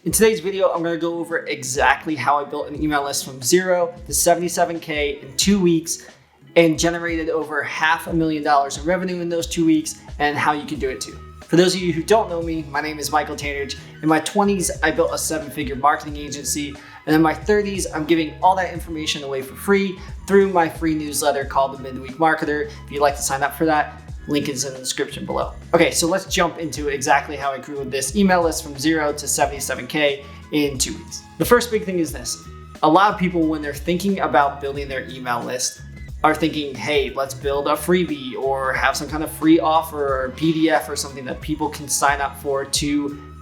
In today's video, I'm gonna go over exactly how I built an email list from 0 to 77K in 2 weeks and generated over $500,000 in revenue in those 2 weeks, and how you can do it too. For those of you who don't know me, my name is Michael Tandarich. In my 20s, I built a 7-figure marketing agency, and in my 30s, I'm giving all that information away for free through my free newsletter called The Midweek Marketer. If you'd like to sign up for that, link is in the description below. Okay, so let's jump into exactly how I grew this email list from 0 to 77K in 2 weeks. The first big thing is this. A lot of people, when they're thinking about building their email list, are thinking, hey, let's build a freebie or have some kind of free offer or PDF or something that people can sign up for to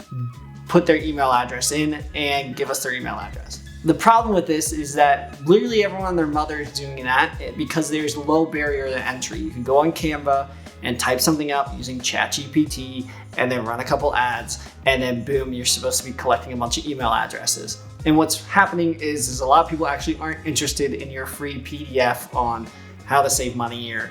put their email address in and give us their email address. The problem with this is that literally everyone and their mother is doing that because there's low barrier to entry. You can go on Canva and type something up using ChatGPT and then run a couple ads, and then boom, you're supposed to be collecting a bunch of email addresses. And what's happening is a lot of people actually aren't interested in your free PDF on how to save money or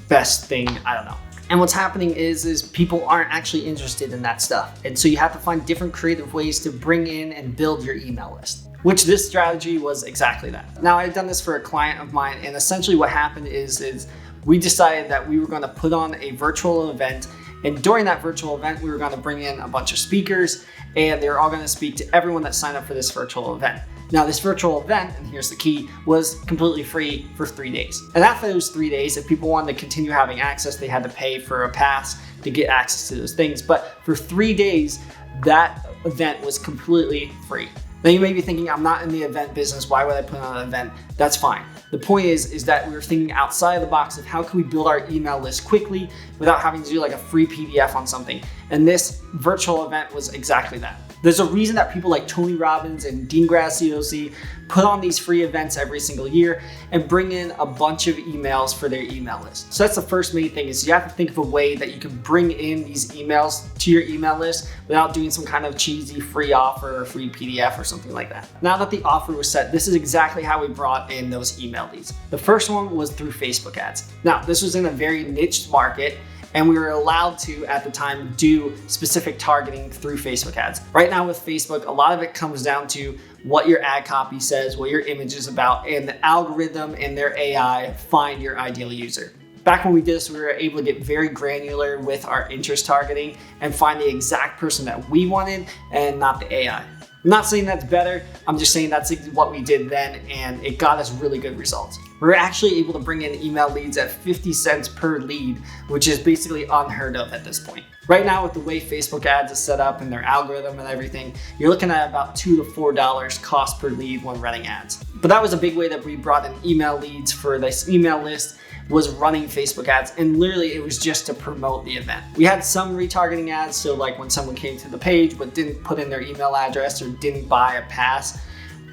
best thing, I don't know. And what's happening is people aren't actually interested in that stuff. And so you have to find different creative ways to bring in and build your email list, which this strategy was exactly that. Now, I've done this for a client of mine, and essentially what happened is we decided that we were gonna put on a virtual event, and during that virtual event, we were gonna bring in a bunch of speakers, and they're all gonna speak to everyone that signed up for this virtual event. Now, this virtual event, and here's the key, was completely free for 3 days. And after those 3 days, if people wanted to continue having access, they had to pay for a pass to get access to those things. But for 3 days, that event was completely free. Now you may be thinking, I'm not in the event business, why would I put on an event? That's fine. The point is that we were thinking outside of the box of how can we build our email list quickly without having to do like a free PDF on something. And this virtual event was exactly that. There's a reason that people like Tony Robbins and Dean Graziosi put on these free events every single year and bring in a bunch of emails for their email list. So that's the first main thing, is you have to think of a way that you can bring in these emails to your email list without doing some kind of cheesy free offer or free PDF or something like that. Now that the offer was set, this is exactly how we brought in those email leads. The first one was through Facebook ads. Now, this was in a very niche market, and we were allowed to, at the time, do specific targeting through Facebook ads. Right now with Facebook, a lot of it comes down to what your ad copy says, what your image is about, and the algorithm and their AI find your ideal user. Back when we did this, we were able to get very granular with our interest targeting and find the exact person that we wanted and not the AI. I'm not saying that's better, I'm just saying that's what we did then, and it got us really good results. We were actually able to bring in email leads at 50 cents per lead, which is basically unheard of at this point. Right now, with the way Facebook ads is set up and their algorithm and everything, you're looking at about $2 to $4 cost per lead when running ads. But that was a big way that we brought in email leads for this email list, was running Facebook ads, and literally it was just to promote the event. We had some retargeting ads, so like when someone came to the page but didn't put in their email address or didn't buy a pass,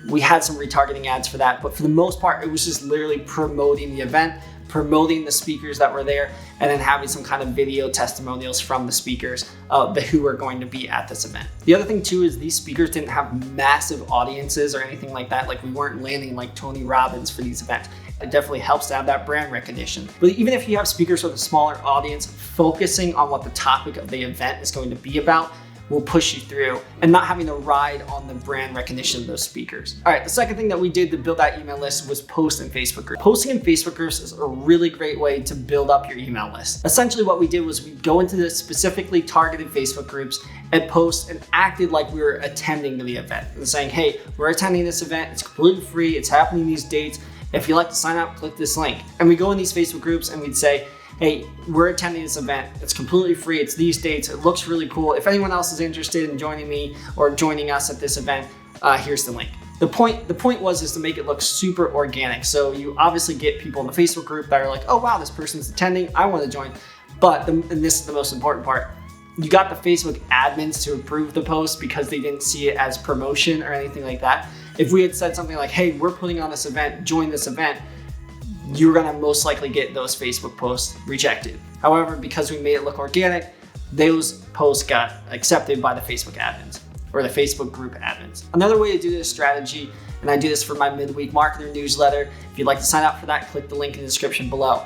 we had some retargeting ads for that, but for the most part, it was just literally promoting the event, promoting the speakers that were there, and then having some kind of video testimonials from the speakers who were going to be at this event. The other thing too is these speakers didn't have massive audiences or anything like that. Like we weren't landing like Tony Robbins for these events. It definitely helps to have that brand recognition. But even if you have speakers with a smaller audience, focusing on what the topic of the event is going to be about will push you through, and not having to ride on the brand recognition of those speakers. All right, the second thing that we did to build that email list was post in Facebook groups. Posting in Facebook groups is a really great way to build up your email list. Essentially what we did was we go into the specifically targeted Facebook groups and post and acted like we were attending the event and saying, hey, we're attending this event, it's completely free, it's happening these dates. If you'd like to sign up, click this link. And we go in these Facebook groups and we'd say, hey, we're attending this event. It's completely free. It's these dates. It looks really cool. If anyone else is interested in joining me or joining us at this event, here's the link. The point was to make it look super organic. So you obviously get people in the Facebook group that are like, oh wow, this person's attending, I want to join. But, and this is the most important part, you got the Facebook admins to approve the post because they didn't see it as promotion or anything like that. If we had said something like, hey, we're putting on this event, join this event, you're gonna most likely get those Facebook posts rejected. However, because we made it look organic, those posts got accepted by the Facebook admins or the Facebook group admins. Another way to do this strategy, and I do this for my midweek marketer newsletter, if you'd like to sign up for that, click the link in the description below,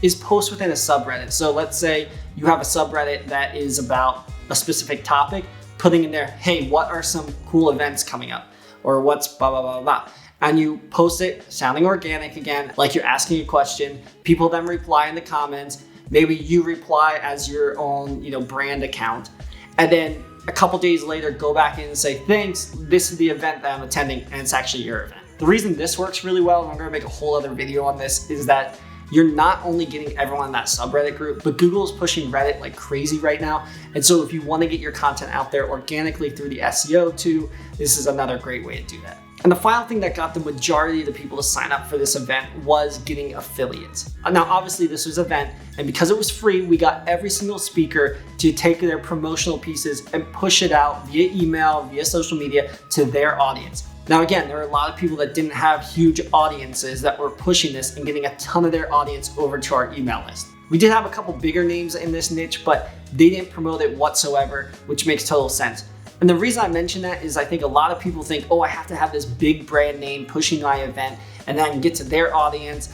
is post within a subreddit. So let's say you have a subreddit that is about a specific topic, putting in there, hey, what are some cool events coming up? Or what's blah, blah, blah, blah. And you post it sounding organic again, like you're asking a question. People then reply in the comments. Maybe you reply as your own, brand account. And then a couple days later, go back in and say, thanks, this is the event that I'm attending, and it's actually your event. The reason this works really well, and I'm gonna make a whole other video on this, is that you're not only getting everyone in that subreddit group, but Google is pushing Reddit like crazy right now. And so if you wanna get your content out there organically through the SEO too, this is another great way to do that. And the final thing that got the majority of the people to sign up for this event was getting affiliates. Now, obviously this was an event, and because it was free, we got every single speaker to take their promotional pieces and push it out via email, via social media to their audience. Now, again, there are a lot of people that didn't have huge audiences that were pushing this and getting a ton of their audience over to our email list. We did have a couple bigger names in this niche, but they didn't promote it whatsoever, which makes total sense. And the reason I mention that is I think a lot of people think, oh, I have to have this big brand name pushing my event and then get to their audience.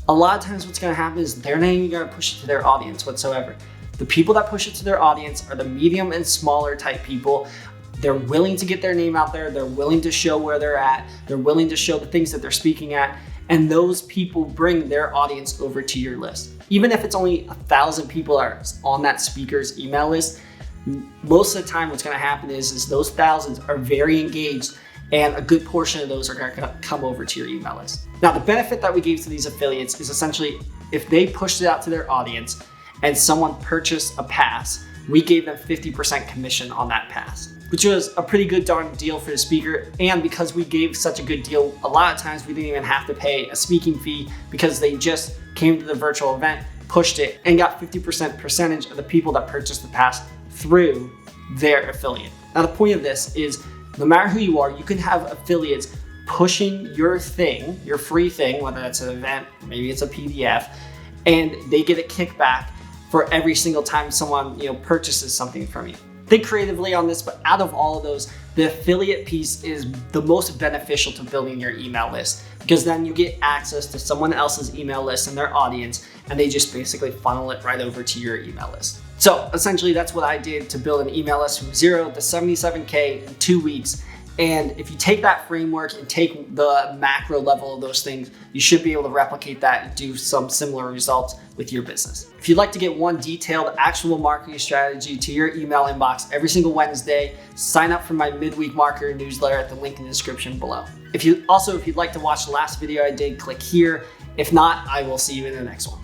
A lot of times what's gonna happen is they're not even gonna push it to their audience whatsoever. The people that push it to their audience are the medium and smaller type people. They're willing to get their name out there. They're willing to show where they're at. They're willing to show the things that they're speaking at. And those people bring their audience over to your list. Even if it's only 1,000 people are on that speaker's email list, most of the time what's gonna happen is those thousands are very engaged, and a good portion of those are gonna come over to your email list. Now, the benefit that we gave to these affiliates is essentially if they pushed it out to their audience and someone purchased a pass, we gave them 50% commission on that pass, which was a pretty good darn deal for the speaker. And because we gave such a good deal, a lot of times we didn't even have to pay a speaking fee because they just came to the virtual event, pushed it, and got 50% percentage of the people that purchased the pass through their affiliate. Now, the point of this is no matter who you are, you can have affiliates pushing your thing, your free thing, whether that's an event, maybe it's a PDF, and they get a kickback for every single time someone purchases something from you. Think creatively on this, but out of all of those, the affiliate piece is the most beneficial to building your email list, because then you get access to someone else's email list and their audience, and they just basically funnel it right over to your email list. So essentially that's what I did to build an email list from 0 to 77K in 2 weeks. And if you take that framework and take the macro level of those things, you should be able to replicate that and do some similar results with your business. If you'd like to get one detailed actual marketing strategy to your email inbox every single Wednesday, sign up for my midweek marketer newsletter at the link in the description below. If you'd like to watch the last video I did, click here. If not, I will see you in the next one.